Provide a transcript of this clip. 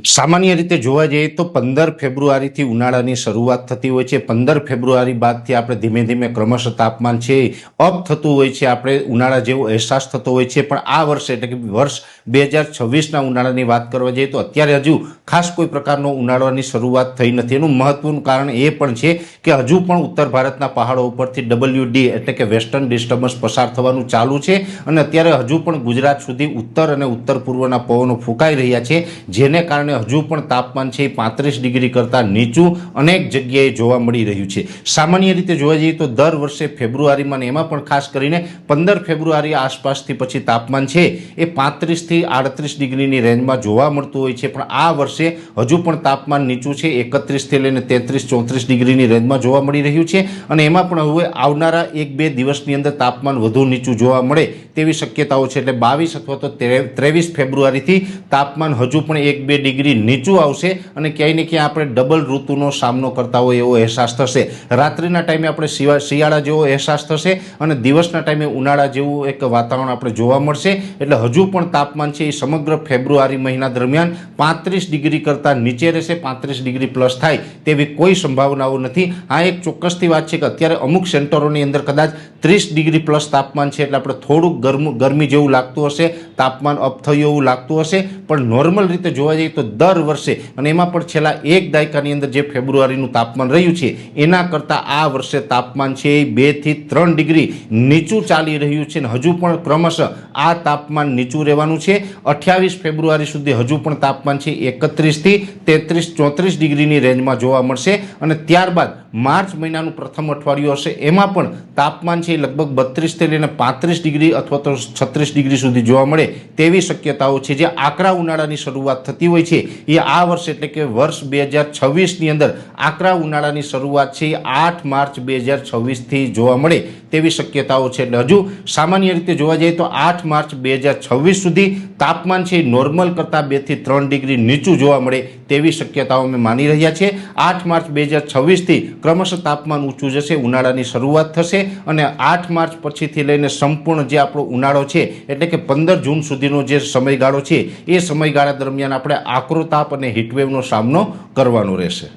સામાન્ય રીતે જોવા જઈએ તો 15 ફેબ્રુઆરીથી ઉનાળાની શરૂઆત થતી હોય છે। 15 ફેબ્રુઆરી બાદથી આપણે ધીમે ધીમે ક્રમશઃ તાપમાન છે અપ થતું હોય છે, આપણે ઉનાળા જેવો અહેસાસ થતો હોય છે। પણ આ વર્ષે એટલે કે વર્ષ 2026ના ઉનાળાની વાત કરવા જઈએ તો અત્યારે હજુ ખાસ કોઈ પ્રકારનો ઉનાળાની શરૂઆત થઈ નથી। એનું મહત્વનું કારણ એ પણ છે કે હજુ પણ ઉત્તર ભારતના પહાડો ઉપરથી WD એટલે કે વેસ્ટર્ન ડિસ્ટર્બન્સ પસાર થવાનું ચાલુ છે અને અત્યારે હજુ પણ ગુજરાત સુધી ઉત્તર અને ઉત્તર પૂર્વના પવનો ફૂંકાઈ રહ્યા છે, જેને કારણે હજુ પણ તાપમાન છે 35 ડિગ્રી કરતાં નીચું અનેક જગ્યાએ જોવા મળી રહ્યું છે। સામાન્ય રીતે જોવા જઈએ તો દર વર્ષે ફેબ્રુઆરીમાં ને એમાં પણ ખાસ કરીને 15 ફેબ્રુઆરી આસપાસથી પછી તાપમાન છે એ 35 થી 38 ડિગ્રીની રેન્જમાં જોવા મળતું હોય છે, પણ આ વર્ષે હજુ પણ તાપમાન નીચું છે 31 થી લઈને 33-34 ડિગ્રીની રેન્જમાં જોવા મળી રહ્યું છે અને એમાં પણ હવે આવનારા 1-2 દિવસની અંદર તાપમાન વધુ નીચું જોવા મળે તેવી શક્યતાઓ છે। એટલે 22 અથવા તો 23 ફેબ્રુઆરીથી તાપમાન હજુ પણ 1-2 ડિગ્રી નીચું આવશે અને ક્યાંય ને ક્યાંય આપણે ડબલ ઋતુનો સામનો કરતા હોય એવો અહેસાસ થશે। રાત્રિના ટાઈમે આપણે શિયાળા જેવો અહેસાસ થશે અને દિવસના ટાઈમે ઉનાળા જેવું એક વાતાવરણ આપણે જોવા મળશે। એટલે હજુ પણ તાપમાન છે એ સમગ્ર ફેબ્રુઆરી મહિના દરમિયાન 35 ડિગ્રી કરતાં નીચે રહેશે, 35 ડિગ્રી પ્લસ થાય તેવી કોઈ સંભાવનાઓ નથી। આ એક ચોક્કસથી વાત છે કે અત્યારે અમુક સેન્ટરોની અંદર કદાચ 30 ડિગ્રી પ્લસ તાપમાન છે, એટલે આપણે થોડુંક ગરમી જેવું લાગતું હશે, તાપમાન અપ થયું એવું લાગતું હશે, પણ નોર્મલ રીતે જોવા જઈએ તો દર વર્ષે અને એમાં પણ છેલ્લા એક દાયકાની અંદર જે ફેબ્રુઆરીનું તાપમાન રહ્યું છે એના કરતાં આ વર્ષે તાપમાન છે એ 2 થી 3 ડિગ્રી નીચું ચાલી રહ્યું છે અને હજુ પણ ક્રમશઃ આ તાપમાન નીચું રહેવાનું છે। 28 ફેબ્રુઆરી સુધી હજુ પણ તાપમાન છે 31 થી 33-34 ડિગ્રીની રેન્જમાં જોવા મળશે અને ત્યારબાદ માર્ચ મહિનાનું પ્રથમ અઠવાડિયું હશે, એમાં પણ તાપમાન છે લગભગ 32 થી લઈને 35 ડિગ્રી અથવા તો 36 ડિગ્રી સુધી જોવા મળે તેવી શક્યતાઓ છે। જે આકરા ઉનાળાની શરૂઆત થતી હોય છે એ આ વર્ષ એટલે કે વર્ષ 2026ની અંદર આકરા ઉનાળાની શરૂઆત છે એ 8 માર્ચ 2026થી જોવા મળે તેવી શક્યતાઓ છે। એટલે હજુ સામાન્ય રીતે જોવા જઈએ તો 8 માર્ચ 2026 સુધી તાપમાન છે નોર્મલ કરતાં 2 થી 3 ડિગ્રી નીચું જોવા મળે તેવી શક્યતાઓ અમે માની રહ્યા છીએ। 8 માર્ચ 2026થી ક્રમશઃ તાપમાન ઊંચું જશે, ઉનાળાની શરૂઆત થશે અને 8 માર્ચ પછીથી લઈને સંપૂર્ણ જે આપણો ઉનાળો છે એટલે કે 15 જૂન સુધીનો જે સમયગાળો છે એ સમયગાળા દરમિયાન આપણે આકરો તાપ અને હીટવેવનો સામનો કરવાનો રહેશે।